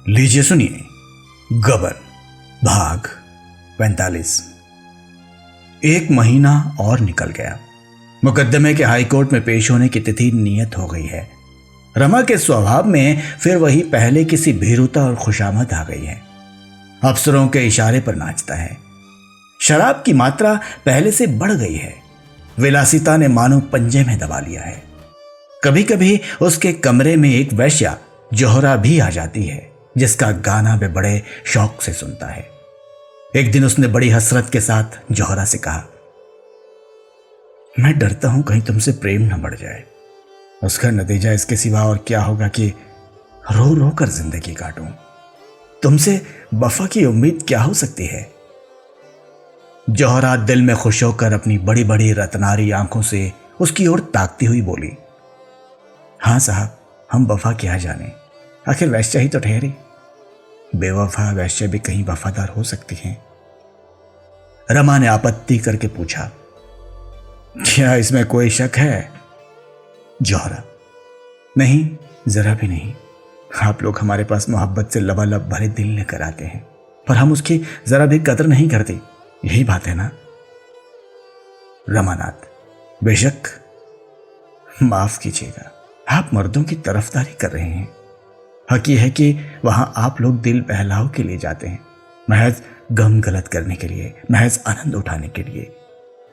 लीजिए सुनिए गबन भाग 45। एक महीना और निकल गया। मुकदमे के हाईकोर्ट में पेश होने की तिथि नियत हो गई है। रमा के स्वभाव में फिर वही पहले किसी भीरुता और खुशामद आ गई है। अफसरों के इशारे पर नाचता है। शराब की मात्रा पहले से बढ़ गई है। विलासिता ने मानो पंजे में दबा लिया है। कभी कभी उसके कमरे में एक वैश्या जोहरा भी आ जाती है, जिसका गाना वे बड़े शौक से सुनता है। एक दिन उसने बड़ी हसरत के साथ जोहरा से कहा, मैं डरता हूं कहीं तुमसे प्रेम न बढ़ जाए। उसका नतीजा इसके सिवा और क्या होगा कि रो रो कर जिंदगी काटूं। तुमसे वफा की उम्मीद क्या हो सकती है? जोहरा दिल में खुश होकर अपनी बड़ी बड़ी रत्नारी आंखों से उसकी ओर ताकती हुई बोली, हाँ साहब, हम वफा क्या जाने, आखिर वैश्या ही तो ठहरी। बेवफा वैश्या भी कहीं वफादार हो सकती हैं। रमा ने आपत्ति करके पूछा, क्या इसमें कोई शक है? जोहरा, नहीं, जरा भी नहीं। आप लोग हमारे पास मोहब्बत से लबालब भरे दिल लेकर आते हैं, पर हम उसकी जरा भी कदर नहीं करते। यही बात है ना? रमानाथ, बेशक, माफ कीजिएगा, आप मर्दों की तरफदारी कर रहे हैं। हक ये है कि वहां आप लोग दिल बहलाव के लिए जाते हैं, महज गम गलत करने के लिए, महज आनंद उठाने के लिए।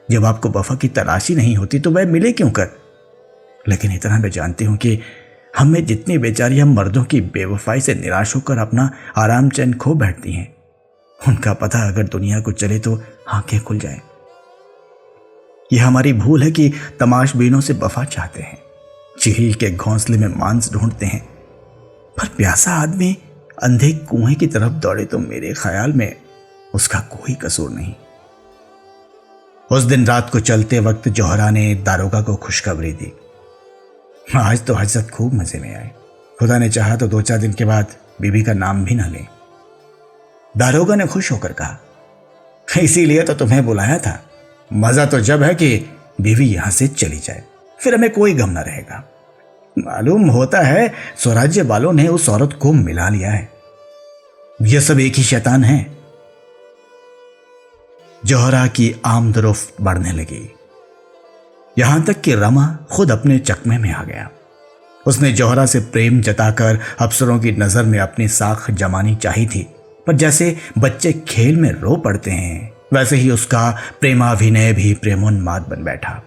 जब आपको वफा की तलाशी नहीं होती तो वह मिले क्यों कर? लेकिन इतना मैं जानती हूं कि हम में जितनी बेचारियां मर्दों की बेवफाई से निराश होकर अपना आराम चैन खो बैठती हैं, उनका पता अगर दुनिया को चले तो आंखें खुल जाए। यह हमारी भूल है कि तमाशबीनों से वफा चाहते हैं, चील के घोंसले में मांस ढूंढते हैं, पर प्यासा आदमी अंधे कुएं की तरफ दौड़े तो मेरे ख्याल में उसका कोई कसूर नहीं। उस दिन रात को चलते वक्त जोहरा ने दारोगा को खुशखबरी दी। आज तो हजरत खूब मजे में आए। खुदा ने चाहा तो 2-4 दिन के बाद बीबी का नाम भी ना ले। दारोगा ने खुश होकर कहा, इसीलिए तो तुम्हें बुलाया था। मजा तो जब है कि बीवी यहां से चली जाए, फिर हमें कोई गम ना रहेगा। मालूम होता है स्वराज्य वालों ने उस औरत को मिला लिया है। यह सब एक ही शैतान है। जोहरा की आमदरफ्त बढ़ने लगी, यहां तक कि रमा खुद अपने चकमे में आ गया। उसने जोहरा से प्रेम जताकर अफसरों की नजर में अपनी साख जमानी चाही थी, पर जैसे बच्चे खेल में रो पड़ते हैं, वैसे ही उसका प्रेमाभिनय भी प्रेमोन्माद बन बैठा।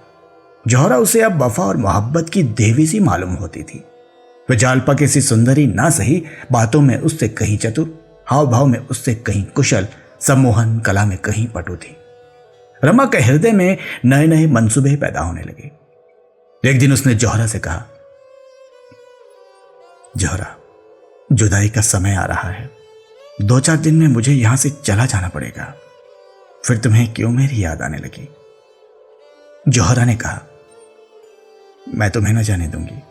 जोहरा उसे अब वफा और मोहब्बत की देवी सी मालूम होती थी। वह जालपा की सी सुंदरी ना सही, बातों में उससे कहीं चतुर, हाव भाव में उससे कहीं कुशल, सम्मोहन कला में कहीं पटु थी। रमा के हृदय में नए नए मंसूबे पैदा होने लगे। एक दिन उसने जोहरा से कहा, जोहरा, जुदाई का समय आ रहा है। 2-4 दिन में मुझे यहां से चला जाना पड़ेगा। फिर तुम्हें क्यों मेरी याद आने लगी? जोहरा ने कहा, मैं तुम्हें न जाने दूंगी।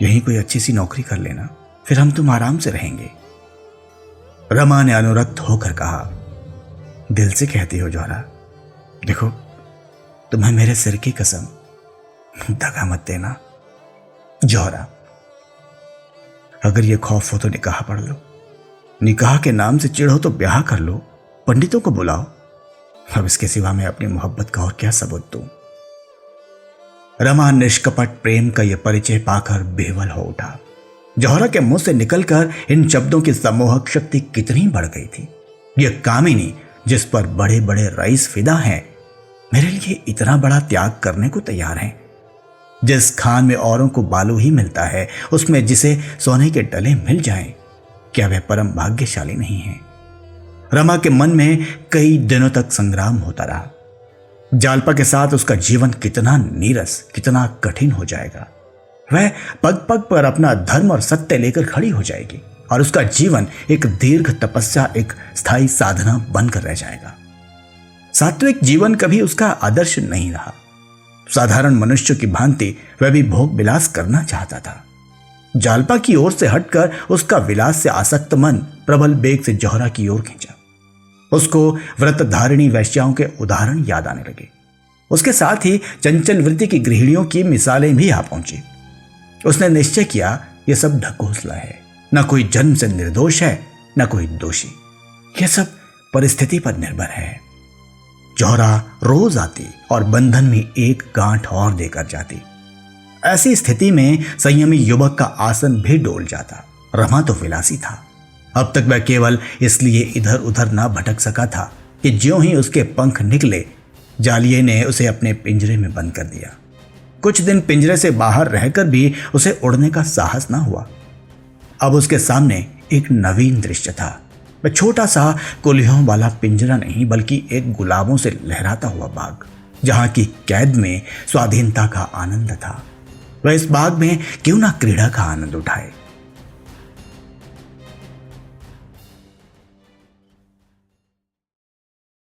यहीं कोई अच्छी सी नौकरी कर लेना, फिर हम तुम आराम से रहेंगे। रमा ने अनुरक्त होकर कहा, दिल से कहती हो जोहरा। देखो, तुम्हें मेरे सिर की कसम, दगा मत देना। जोहरा, अगर ये खौफ हो तो निकाह पढ़ लो। निकाह के नाम से चिढ़ हो तो ब्याह कर लो, पंडितों को बुलाओ। अब इसके सिवा मैं अपनी मोहब्बत का और क्या सबूत दूं? रमा निष्कपट प्रेम का यह परिचय पाकर बेवल हो उठा। जोहरा के मुंह से निकलकर इन शब्दों की सम्मोहक शक्ति कितनी बढ़ गई थी। यह कामिनी, जिस पर बड़े बड़े रईस फिदा हैं, मेरे लिए इतना बड़ा त्याग करने को तैयार हैं। जिस खान में औरों को बालू ही मिलता है, उसमें जिसे सोने के डले मिल जाएं, क्या वह परम भाग्यशाली नहीं है? रमा के मन में कई दिनों तक संग्राम होता रहा। जालपा के साथ उसका जीवन कितना नीरस, कितना कठिन हो जाएगा। वह पग पग पर अपना धर्म और सत्य लेकर खड़ी हो जाएगी और उसका जीवन एक दीर्घ तपस्या, एक स्थायी साधना बनकर रह जाएगा। सात्विक जीवन कभी उसका आदर्श नहीं रहा। साधारण मनुष्य की भांति वह भी भोग विलास करना चाहता था। जालपा की ओर से हटकर उसका विलास से आसक्त मन प्रबल बेग से जोहरा की ओर खींचा। उसको व्रत धारिणी वैश्याओं के उदाहरण याद आने लगे। उसके साथ ही चंचल वृत्ति की गृहिणियों की मिसालें भी आ पहुंची। उसने निश्चय किया, यह सब ढकोसला है, न कोई जन्म से निर्दोष है न कोई दोषी। यह सब परिस्थिति पर निर्भर है। जौहरा रोज आती और बंधन में एक गांठ और देकर जाती। ऐसी स्थिति में संयमी युवक का आसन भी डोल जाता। रमा तो विलासी था। अब तक वह केवल इसलिए इधर उधर ना भटक सका था कि ज्यों ही उसके पंख निकले, जालिये ने उसे अपने पिंजरे में बंद कर दिया। कुछ दिन पिंजरे से बाहर रहकर भी उसे उड़ने का साहस ना हुआ। अब उसके सामने एक नवीन दृश्य था। वह छोटा सा कुल्हियों वाला पिंजरा नहीं, बल्कि एक गुलाबों से लहराता हुआ बाग, जहां की कैद में स्वाधीनता का आनंद था। वह इस बाग में क्यों ना क्रीड़ा का आनंद उठाए।